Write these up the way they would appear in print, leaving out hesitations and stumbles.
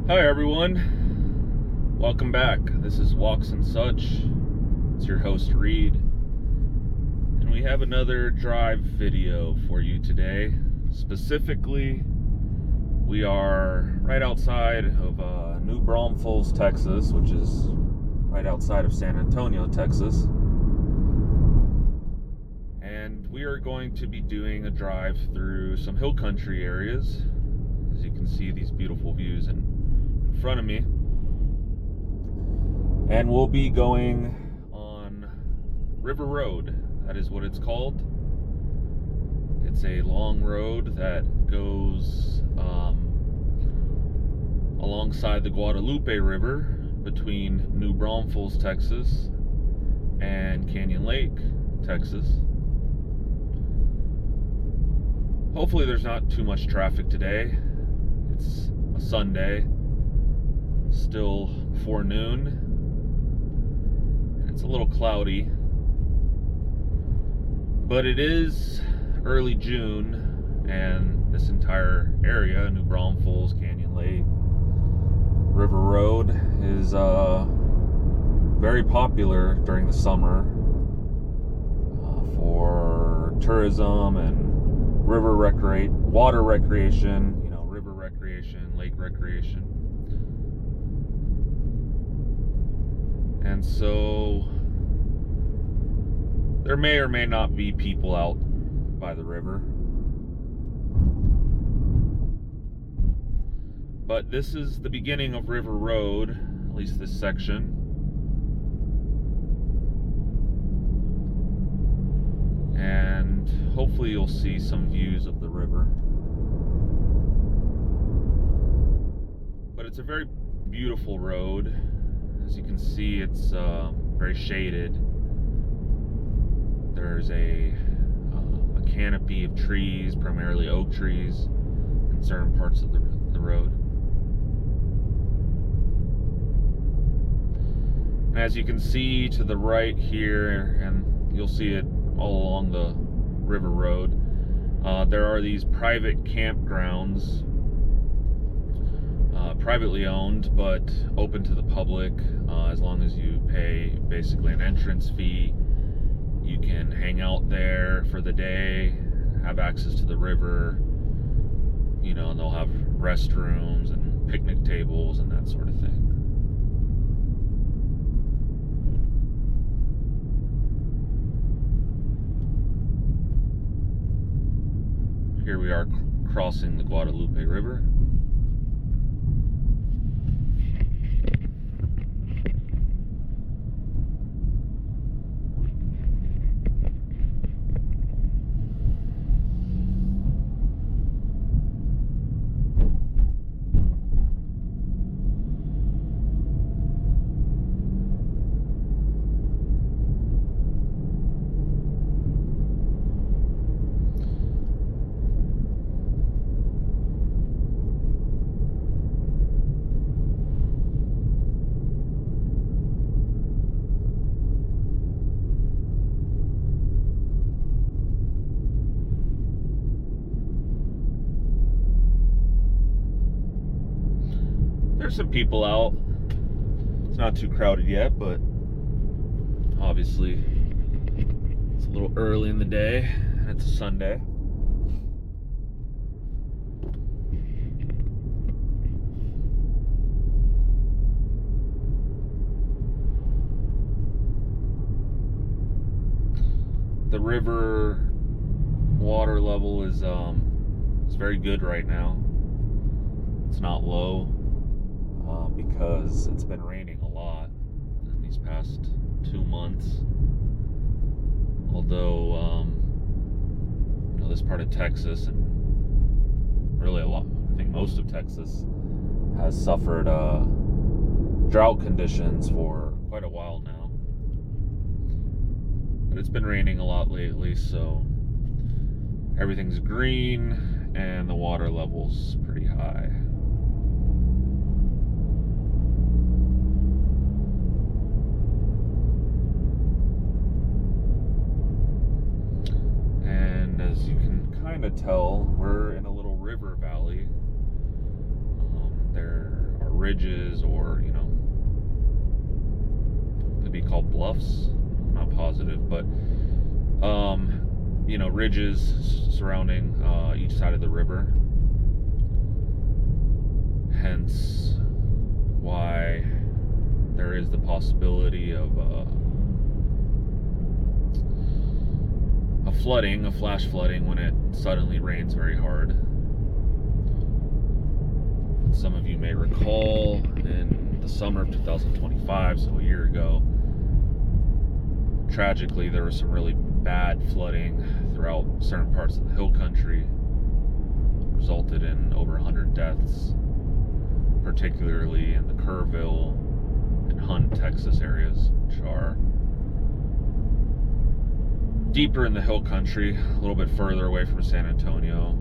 Hi everyone, welcome back. This is Walks and Such. It's your host Reed, and we have another drive video for you today. Specifically, we are right outside of New Braunfels, Texas, which is right outside of San Antonio, Texas. And we are going to be doing a drive through some hill country areas. As you can see, these beautiful views in front of me, and we'll be going on River Road. That is what it's called. It's a long road that goes alongside the Guadalupe River between New Braunfels, Texas and Canyon Lake, Texas. Hopefully there's not too much traffic today. It's a Sunday, still before noon, and it's a little cloudy, but it is early June, and this entire area, New Braunfels, Canyon Lake, River Road, is very popular during the summer for tourism and water recreation, river recreation, lake recreation. And so there may or may not be people out by the river. But this is the beginning of River Road, at least this section. And hopefully you'll see some views of the river. But it's a very beautiful road. As you can see, it's very shaded. There's a canopy of trees, primarily oak trees, in certain parts of the road. And as you can see to the right here, and you'll see it all along the river road, there are these private campgrounds, privately owned but open to the public. As long as you pay basically an entrance fee, you can hang out there for the day, have access to the river, and they'll have restrooms and picnic tables and that sort of thing. Here we are crossing the Guadalupe River. There's some people out. It's not too crowded yet, but obviously it's a little early in the day, and it's a Sunday. The river water level is very good right now. It's not low. Because it's been raining a lot in these past 2 months. Although, this part of Texas, and really I think most of Texas, has suffered drought conditions for quite a while now. But it's been raining a lot lately, so everything's green and the water level's pretty high. As you can kind of tell, we're in a little river valley. There are ridges, or could be called bluffs. I'm not positive, but ridges surrounding each side of the river. Hence why there is the possibility of a flooding, a flash flooding, when it suddenly rains very hard. Some of you may recall in the summer of 2025, so a year ago, tragically there was some really bad flooding throughout certain parts of the hill country, resulted in over 100 deaths, particularly in the Kerrville and Hunt, Texas areas, which are deeper in the hill country, a little bit further away from San Antonio.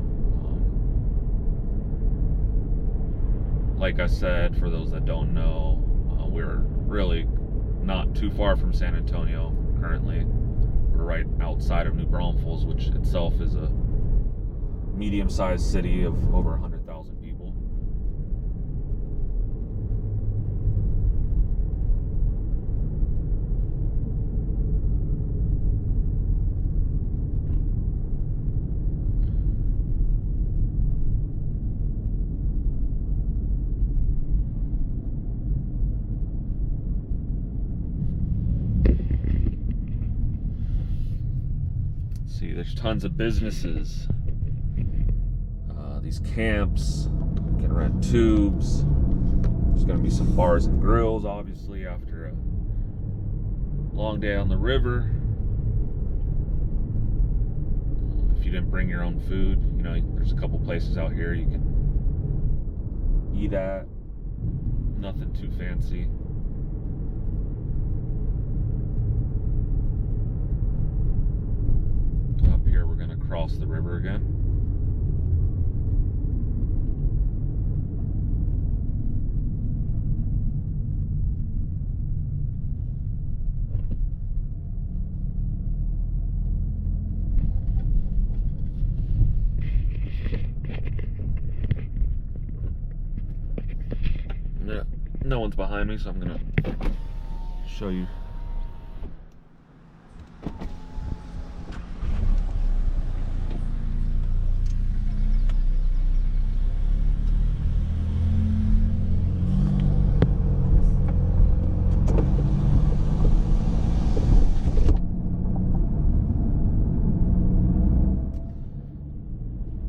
Like I said, for those that don't know, we're really not too far from San Antonio currently. We're right outside of New Braunfels, which itself is a medium-sized city of over 100,000 people. See, there's tons of businesses. These camps, you can rent tubes. There's going to be some bars and grills, obviously, after a long day on the river. If you didn't bring your own food, there's a couple places out here you can eat at. Nothing too fancy. Up here, we're going to cross the river again. No one's behind me, so I'm gonna show you.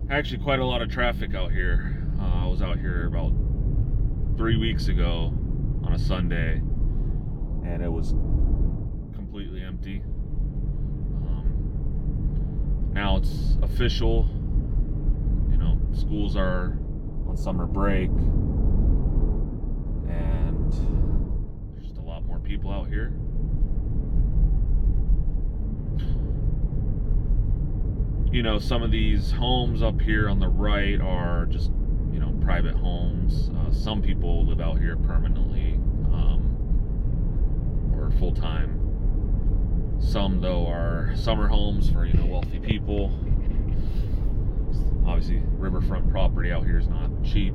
Actually, quite a lot of traffic out here. I was out here about 3 weeks ago on a Sunday, and it was completely empty. Now it's official. Schools are on summer break, and there's just a lot more people out here. Some of these homes up here on the right are just private homes. Some people live out here permanently or full-time. Some, though, are summer homes for wealthy people. Obviously, riverfront property out here is not cheap.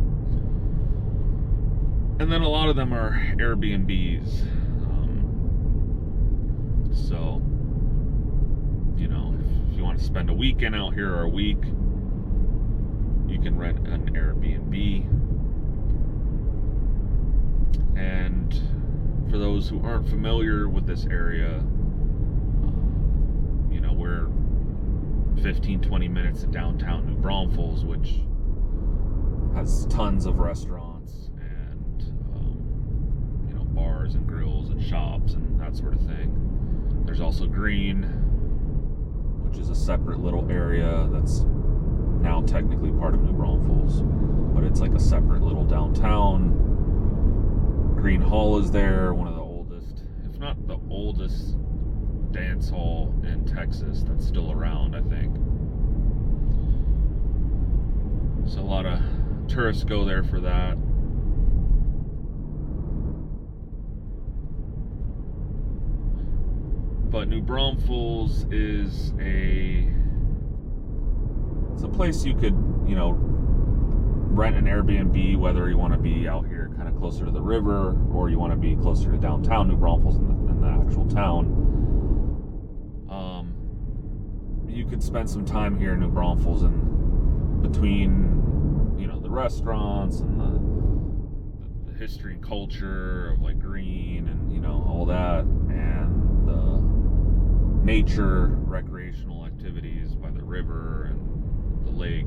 And then a lot of them are Airbnbs. So if you want to spend a weekend out here or a week, you can rent an Airbnb. And for those who aren't familiar with this area, we're 15-20 minutes to downtown New Braunfels, which has tons of restaurants and bars and grills and shops and that sort of thing. There's also Green, which is a separate little area that's now technically part of New Braunfels, but it's like a separate little downtown. Green Hall is there, one of the oldest, if not the oldest, dance hall in Texas that's still around, I think. So a lot of tourists go there for that. But New Braunfels is it's a place you could, rent an Airbnb, whether you want to be out here kind of closer to the river or you want to be closer to downtown New Braunfels in the actual town. You could spend some time here in New Braunfels and between, you know, the restaurants and the history and culture of like Green and, you know, all that, and the nature recreational activities by the river and the lake.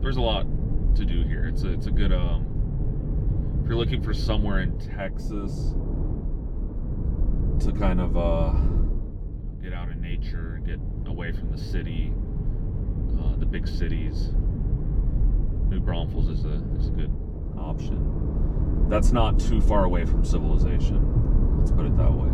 There's a lot to do here. It's a good if you're looking for somewhere in Texas to kind of get out in nature, get away from the city, the big cities, New Braunfels is a good option. That's not too far away from civilization, let's put it that way.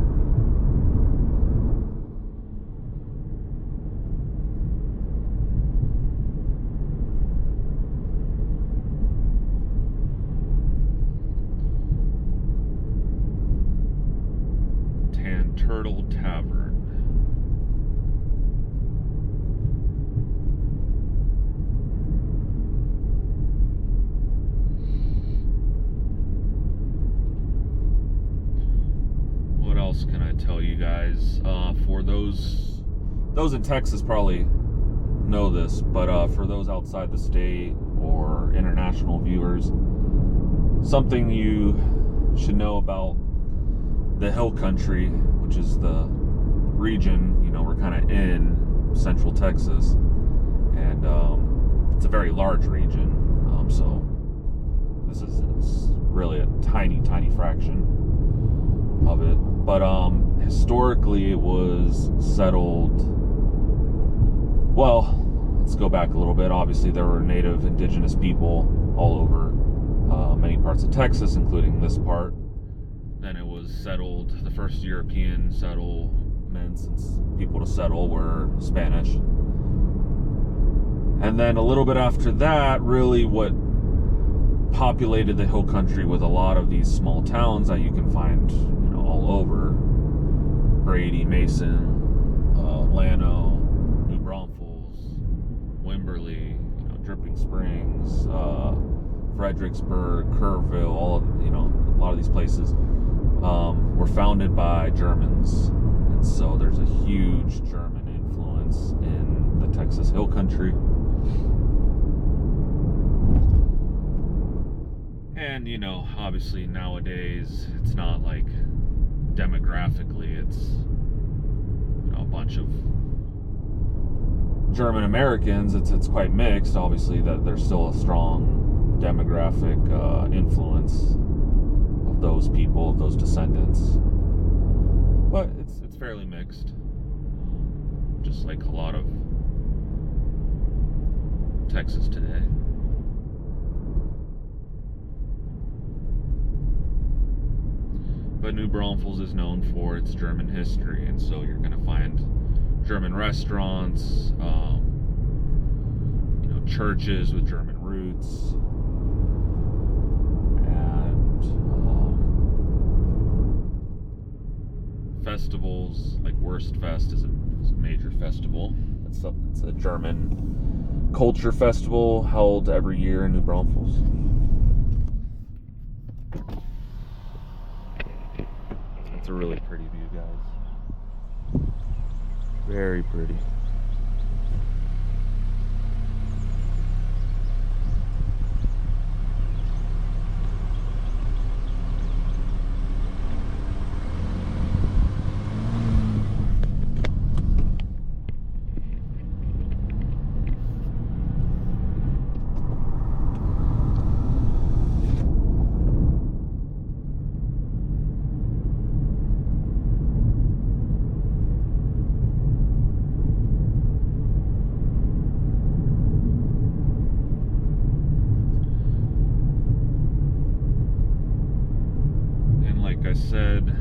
Turtle Tavern. What else can I tell you guys? For those in Texas probably know this, but for those outside the state or international viewers, something you should know about the hill country, which is the region, you know, we're kind of in central Texas, and it's a very large region, so it's really a tiny fraction of it, but historically it was settled, well, let's go back a little bit. Obviously there were native indigenous people all over many parts of Texas, including this part. Then it was settled. The first European settlements and people to settle were Spanish. And then a little bit after that, really what populated the hill country with a lot of these small towns that you can find, you know, all over. Brady, Mason, Llano, New Braunfels, Wimberley, you know, Dripping Springs, Fredericksburg, Kerrville, all of, you know, a lot of these places were founded by Germans, and so there's a huge German influence in the Texas hill country. And, you know, obviously nowadays it's not like demographically it's, you know, a bunch of German Americans. It's quite mixed. Obviously that there's still a strong demographic influence of those people, of those descendants, but it's fairly mixed, just like a lot of Texas today. But New Braunfels is known for its German history, and so you're going to find German restaurants, you know, churches with German roots, and festivals like Wurstfest is a major festival. It's a German culture festival held every year in New Braunfels. It's a really pretty view, guys. Very pretty. Said,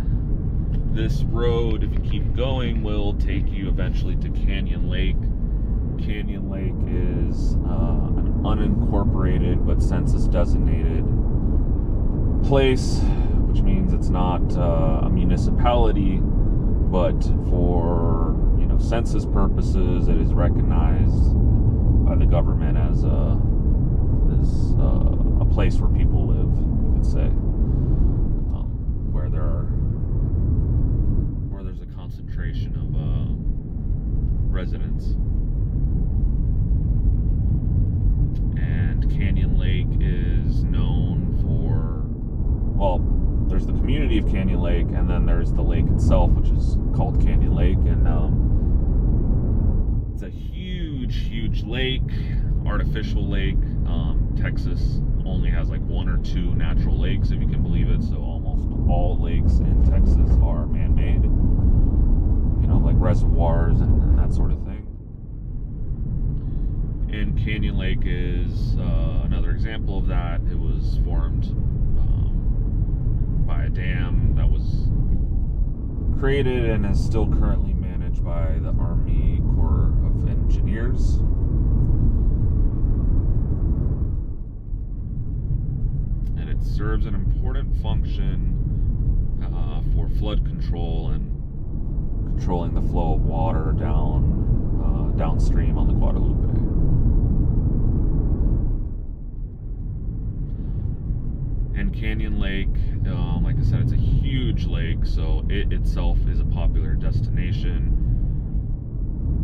this road, if you keep going, will take you eventually to Canyon Lake. Canyon Lake is an unincorporated but census designated place, which means it's not a municipality, but for, you know, census purposes it is recognized by the government as a place where people live, you could say, where there's a concentration of residents. And Canyon Lake is known for, well, there's the community of Canyon Lake, and then there's the lake itself, which is called Canyon Lake, and it's a huge lake, artificial lake. Texas only has like 1 or 2 natural lakes, if you can believe it, so almost all lakes in Texas are man-made, like reservoirs and that sort of thing. And Canyon Lake is another example of that. It was formed by a dam that was created and is still currently managed by the Army Corps of Engineers. And it serves an important function for flood control and controlling the flow of water downstream on the Guadalupe. And Canyon Lake, like I said, it's a huge lake, so it itself is a popular destination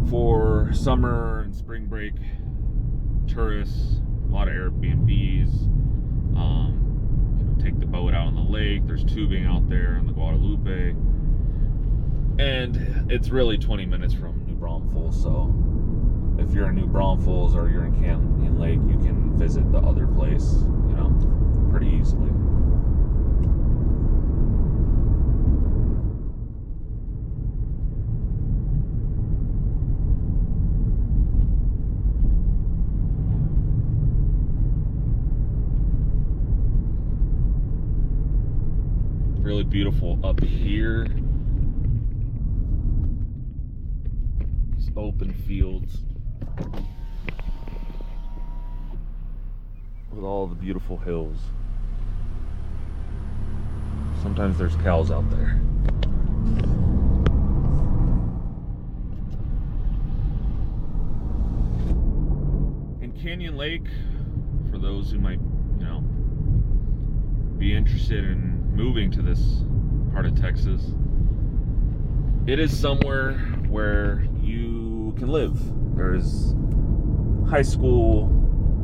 for summer and spring break tourists. A lot of Airbnbs. Take the boat out on the lake. There's tubing out there in the Guadalupe, and it's really 20 minutes from New Braunfels. So if you're in New Braunfels or you're in Canyon Lake, you can visit the other place, pretty easily. Really beautiful up here. These open fields with all the beautiful hills. Sometimes there's cows out there. In Canyon Lake, for those who might, be interested in moving to this part of Texas, it is somewhere where you can live. There's high school,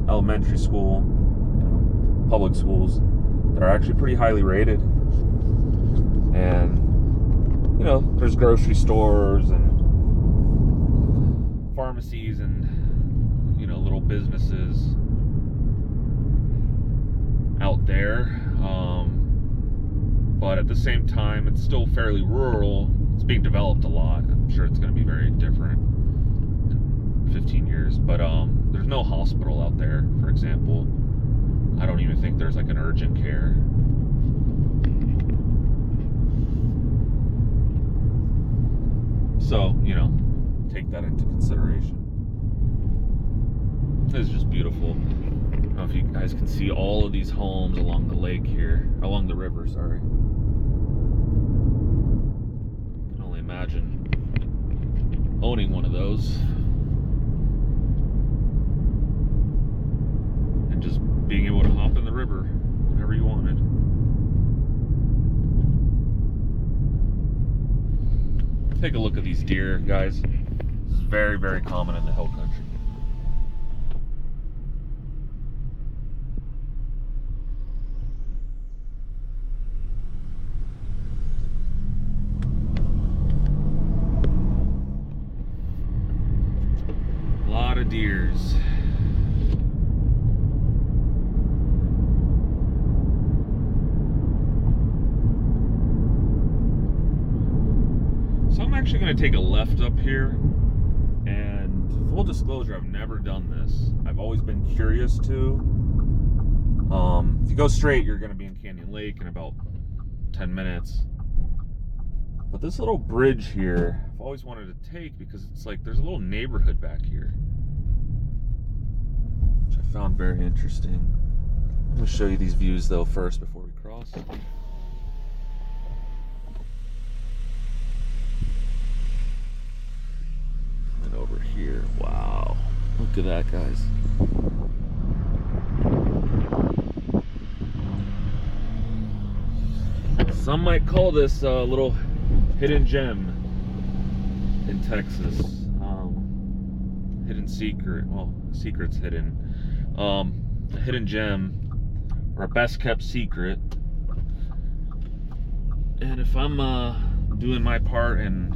elementary school, public schools that are actually pretty highly rated. And, there's grocery stores and pharmacies and, little businesses out there. But at the same time, it's still fairly rural. It's being developed a lot. I'm sure it's going to be very different in 15 years. But there's no hospital out there, for example. I don't even think there's like an urgent care. So, take that into consideration. This is just beautiful. I don't know if you guys can see all of these homes along the lake here, along the river, sorry. I can only imagine owning one of those and just being able to hop in the river whenever you wanted. Take a look at these deer, guys. This is very, very common in the hill country. A lot of deers. So I'm actually going to take a left up here, and full disclosure, I've never done this. I've always been curious to. If you go straight, you're going to be in Canyon Lake in about 10 minutes. But this little bridge here, I've always wanted to take because it's like there's a little neighborhood back here, which I found very interesting. I'm going to show you these views though first before we cross. Over here, wow, look at that, guys. Some might call this a little hidden gem in Texas. Hidden secret. Well, secret's hidden. A hidden gem, or a best kept secret. And if I'm doing my part in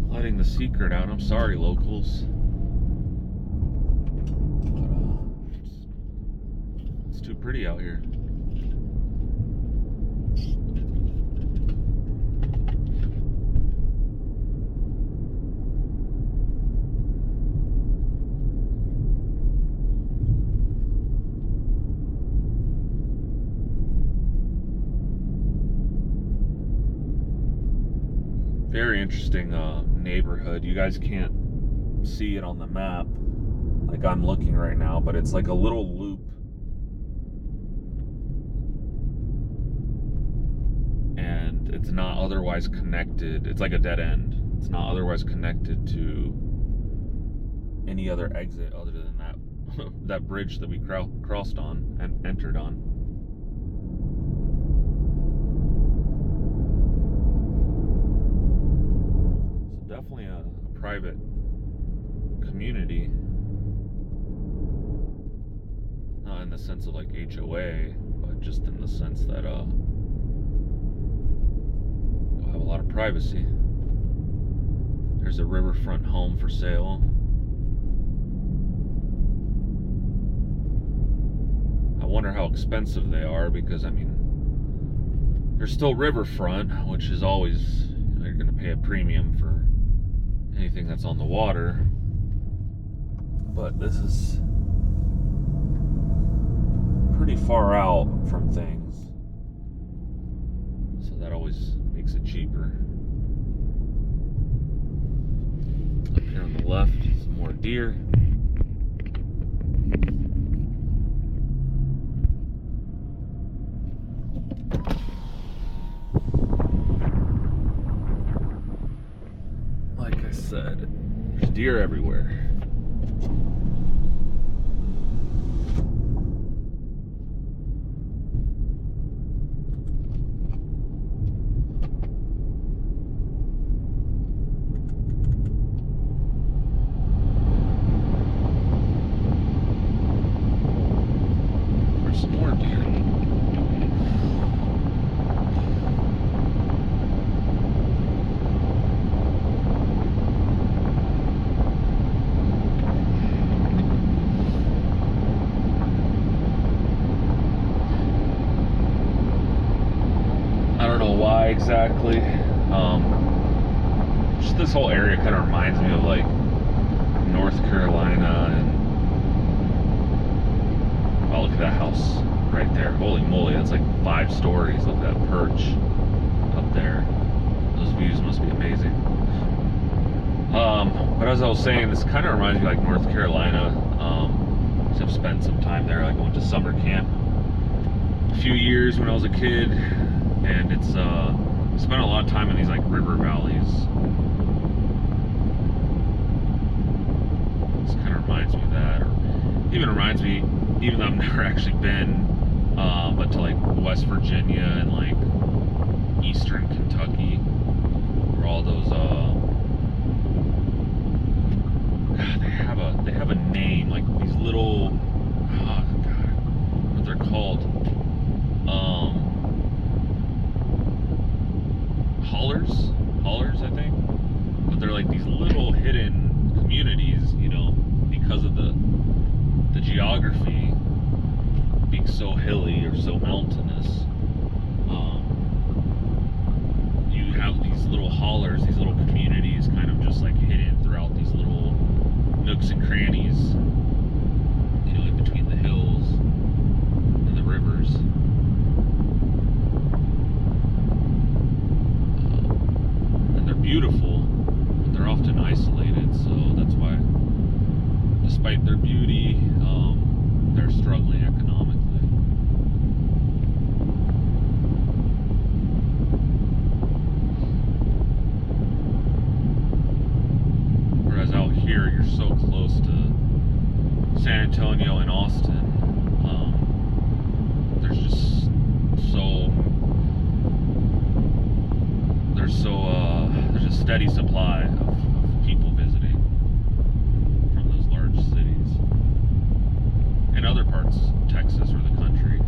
letting the secret out, I'm sorry, locals. But it's too pretty out here. Very interesting neighborhood. You guys can't see it on the map like I'm looking right now, but it's like a little loop, and it's not otherwise connected. It's like a dead end. It's not otherwise connected to any other exit other than that that bridge that we crossed on and entered on. Definitely a private community, not in the sense of like HOA, but just in the sense that you'll have a lot of privacy. There's a riverfront home for sale. I wonder how expensive they are, because I mean, there's still riverfront, which is always, you're going to pay a premium for anything that's on the water, but this is pretty far out from things, so that always makes it cheaper. Up here on the left, some more deer. Said, there's deer everywhere. There's some more deer. Exactly. Just this whole area kind of reminds me of like North Carolina, and oh, look at that house right there. Holy moly, that's like 5 stories. Look at that perch up there. Those views must be amazing. But as I was saying, this kind of reminds me of like North Carolina. I've spent some time there. Like I went to summer camp a few years when I was a kid, and it's spent a lot of time in these like river valleys. This kind of reminds me of that, or even reminds me, even though I've never actually been, but to like West Virginia and like Eastern Kentucky, where all those God, they have a name, like these little, oh God, what they're called. Hollers, I think. But they're like these little hidden communities, you know, because of the geography being so hilly or so mountainous. You have these little hollers, these little communities kind of just like hidden throughout these little nooks and crannies, you know, in between the hills and the rivers. Beautiful, but they're often isolated, so that's why, despite their beauty, they're struggling economically. Whereas out here, you're so close to other parts of Texas or the country.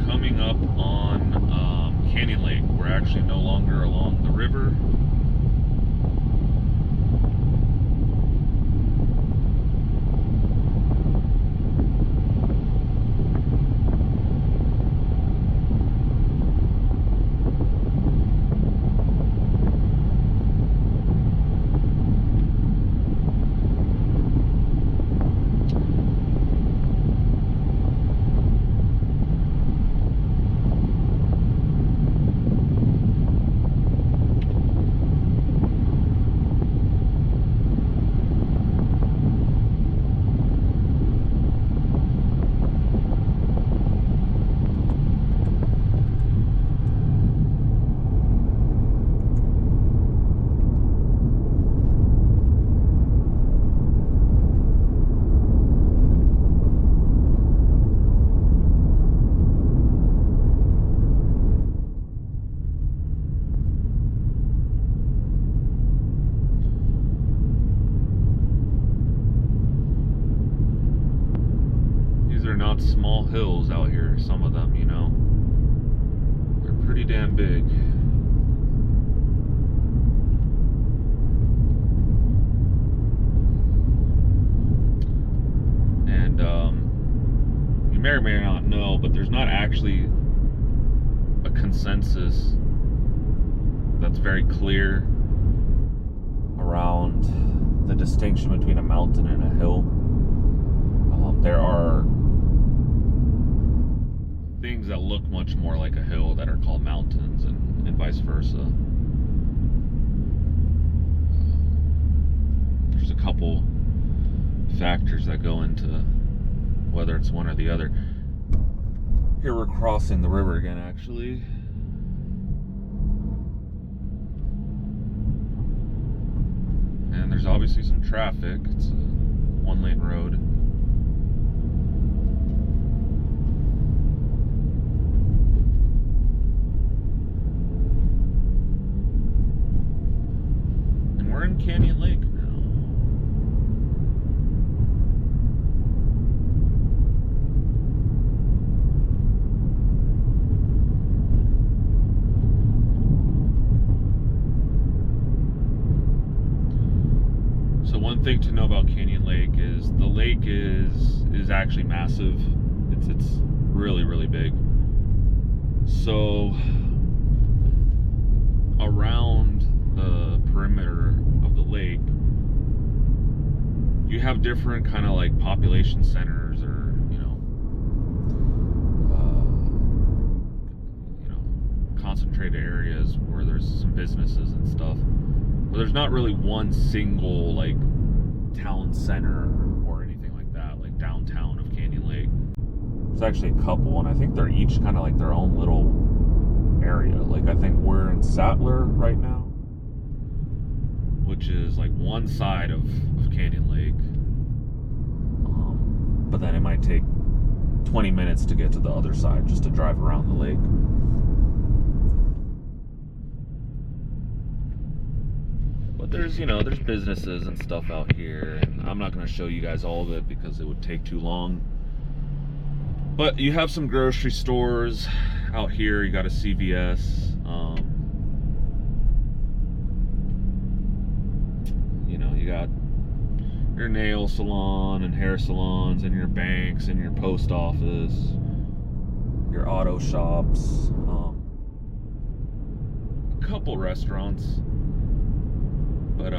Coming up on Canyon Lake. We're actually no longer along the river. They're not small hills out here, some of them, you know. They're pretty damn big. And you may or may not know, but there's not actually a consensus that's very clear around the distinction between a mountain and a hill. There are things that look much more like a hill that are called mountains, and vice versa. There's a couple factors that go into whether it's one or the other. Here we're crossing the river again, actually. And there's obviously some traffic. It's a one-lane road. We're in Canyon Lake now. So one thing to know about Canyon Lake is the lake is actually massive. It's really, really big. So around the perimeter of the lake, you have different kind of like population centers, or concentrated areas where there's some businesses and stuff. But there's not really one single like town center or anything like that, like downtown of Canyon Lake. There's actually a couple, and I think they're each kind of like their own little area. Like I think we're in Sattler right now, which is like one side of Canyon Lake. But then it might take 20 minutes to get to the other side just to drive around the lake. But there's, there's businesses and stuff out here, and I'm not going to show you guys all of it because it would take too long. But you have some grocery stores out here. You got a CVS. You got your nail salon and hair salons and your banks and your post office, your auto shops, a couple restaurants. But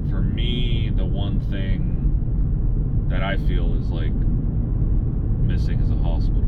for me, the one thing that I feel is like missing is a hospital.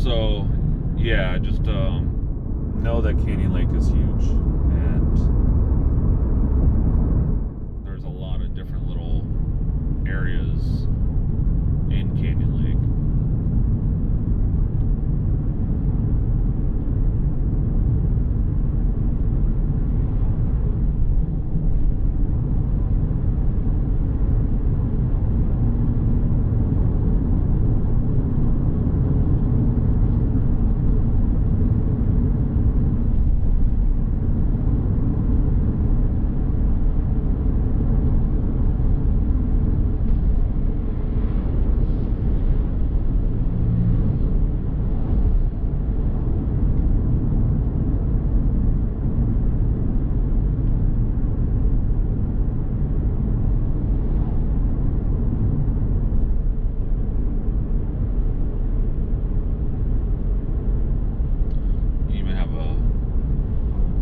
So, yeah, just know that Canyon Lake is huge, and there's a lot of different little areas in Canyon Lake.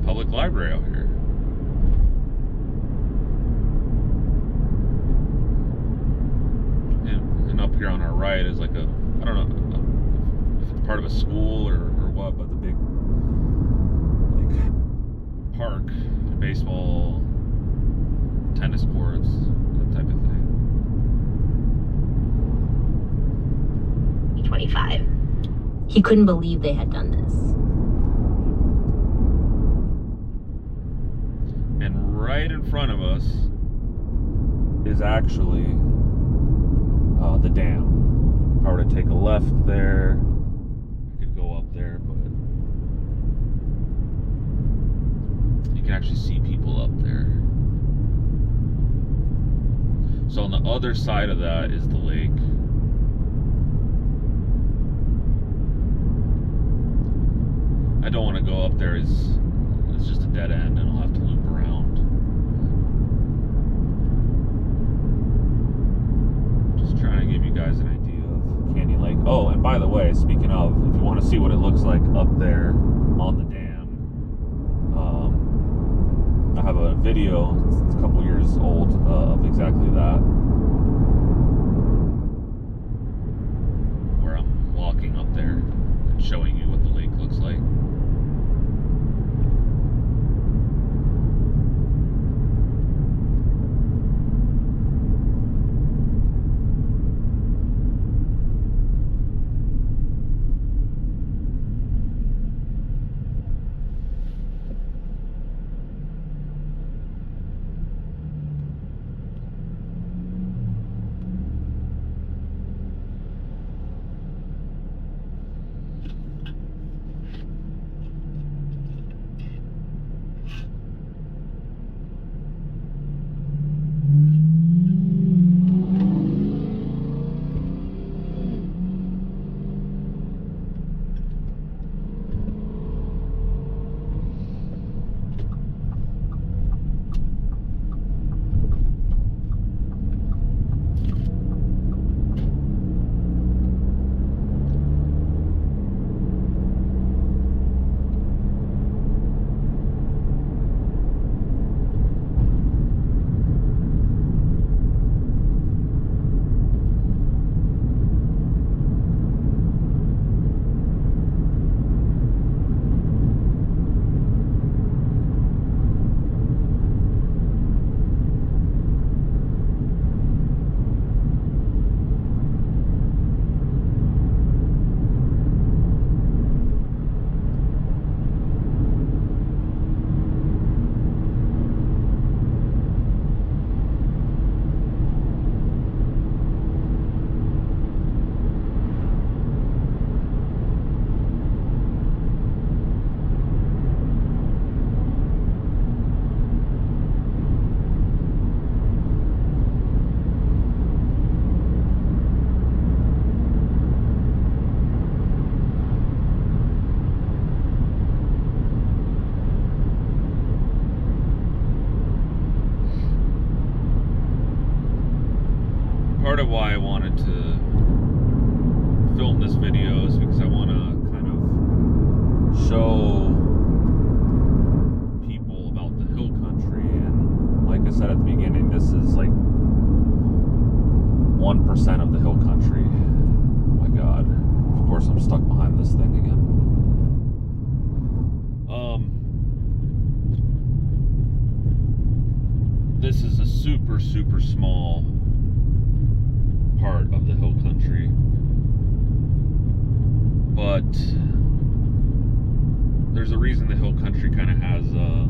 Public library out here. And up here on our right is like I don't know if it's part of a school or what, but the big like park, baseball, tennis courts, that type of thing. 25. He couldn't believe they had done this. And right in front of us is actually the dam. If I were to take a left there, I could go up there, but you can actually see people up there. So on the other side of that is the lake. I don't want to go up there. It's just a dead end, and I'll have to loop around. Just trying to give you guys an idea of Canyon Lake. Oh, and by the way, speaking of, if you want to see what it looks like up there on the dam, I have a video, it's a couple years old, of exactly that, where I'm walking up there and showing you what the lake looks like. super small part of the hill country. But there's a reason the hill country kind of has a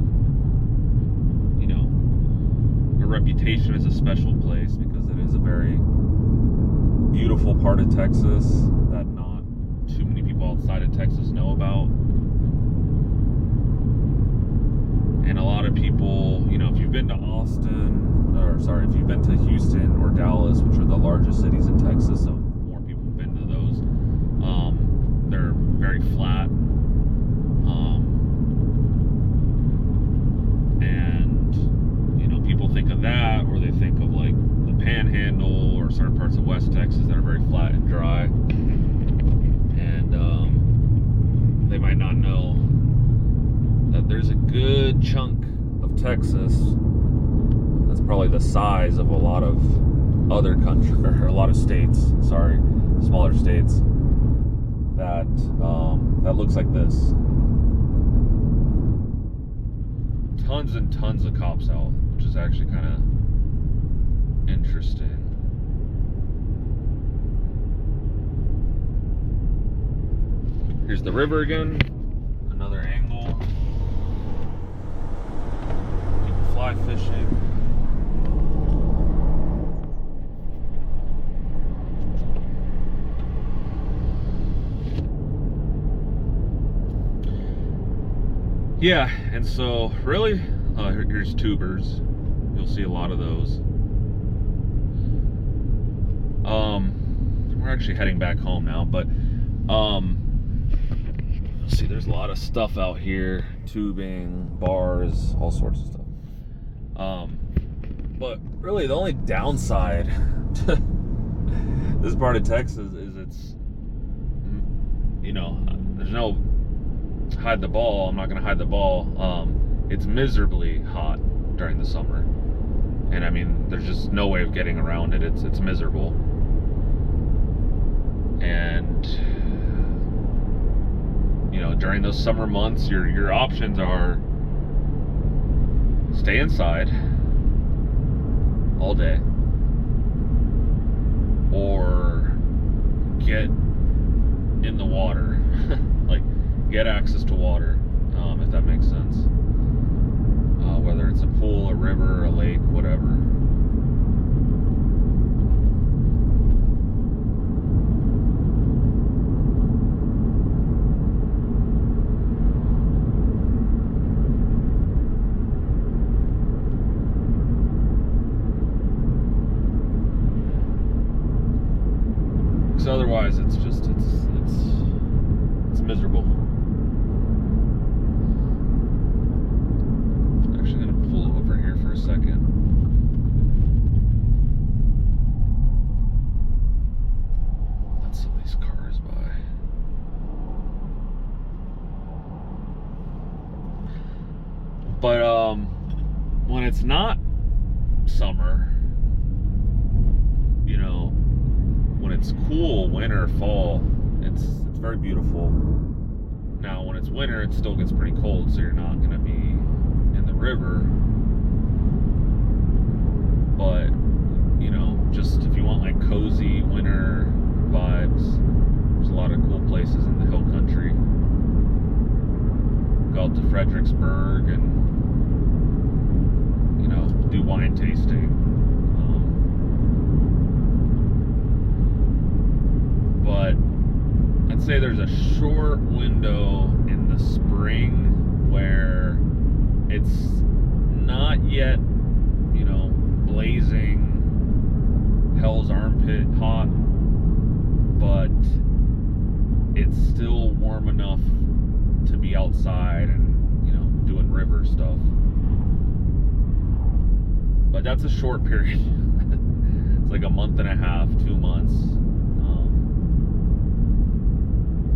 reputation as a special place, because it is a very beautiful part of Texas that not too many people outside of Texas know about. And a lot of people, if you've been to if you've been to Houston or Dallas, which are the largest cities in Texas, so more people have been to those, they're very flat. And people think of that, or they think of like the Panhandle or certain parts of West Texas that are very flat and dry. And they might not know that there's a good chunk of Texas that's probably the size of a lot of other countries, or a lot of states, smaller states, that looks like this. Tons and tons of cops out, which is actually kind of interesting. Here's the river again, another angle. People fly fishing. Yeah, and so really, here's tubers. You'll see a lot of those. We're actually heading back home now, but let's see, there's a lot of stuff out here, tubing, bars, all sorts of stuff. But really, the only downside to this part of Texas is it's, there's no hide the ball. I'm not gonna hide the ball. It's miserably hot during the summer, and I mean, there's just no way of getting around it. It's miserable, and during those summer months, your options are stay inside all day, or get in the water, like get access to water, if that makes sense. Whether it's a pool, a river, a lake, whatever. Because otherwise, it's miserable. Second. Let some of these cars by. But when it's not summer, when it's cool, winter, fall, it's very beautiful. Now when it's winter, it still gets pretty cold, so you're not gonna be in the river. But, just if you want like cozy winter vibes, there's a lot of cool places in the hill country. Go out to Fredericksburg and, do wine tasting. But I'd say there's a short window in the spring where it's not yet, blazing hell's armpit hot, but it's still warm enough to be outside and doing river stuff. But that's a short period. It's like a month and a half, 2 months.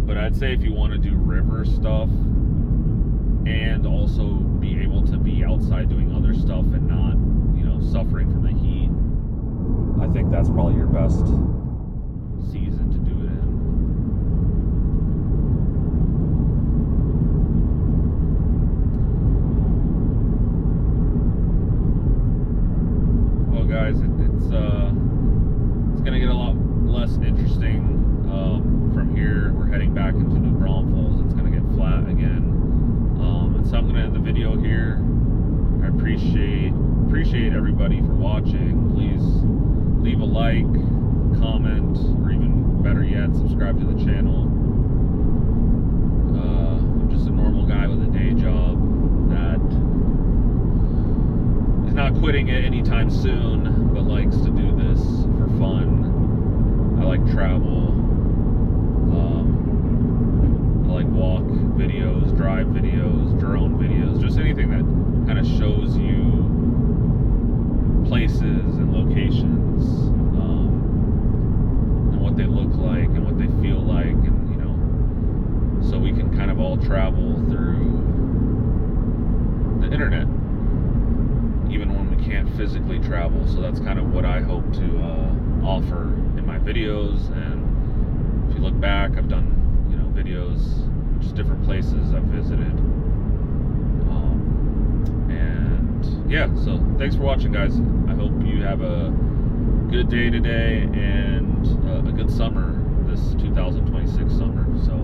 But I'd say if you want to do river stuff and also be able to be outside doing other stuff and not suffering from the heat, I think that's probably your best season to do it in. everybody for watching. Please leave a like, comment, or even better yet, subscribe to the channel. I'm just a normal guy with a day job that is not quitting it anytime soon, but likes to do this for fun. I like travel. I like walk videos, drive videos, drone videos, just anything that kind of shows you places and locations, and what they look like and what they feel like, and so we can kind of all travel through the internet, even when we can't physically travel. So that's kind of what I hope to offer in my videos. And if you look back, I've done videos, just different places I've visited. And yeah, so thanks for watching, guys. I hope you have a good day today and a good summer, this 2026 summer. So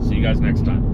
see you guys next time.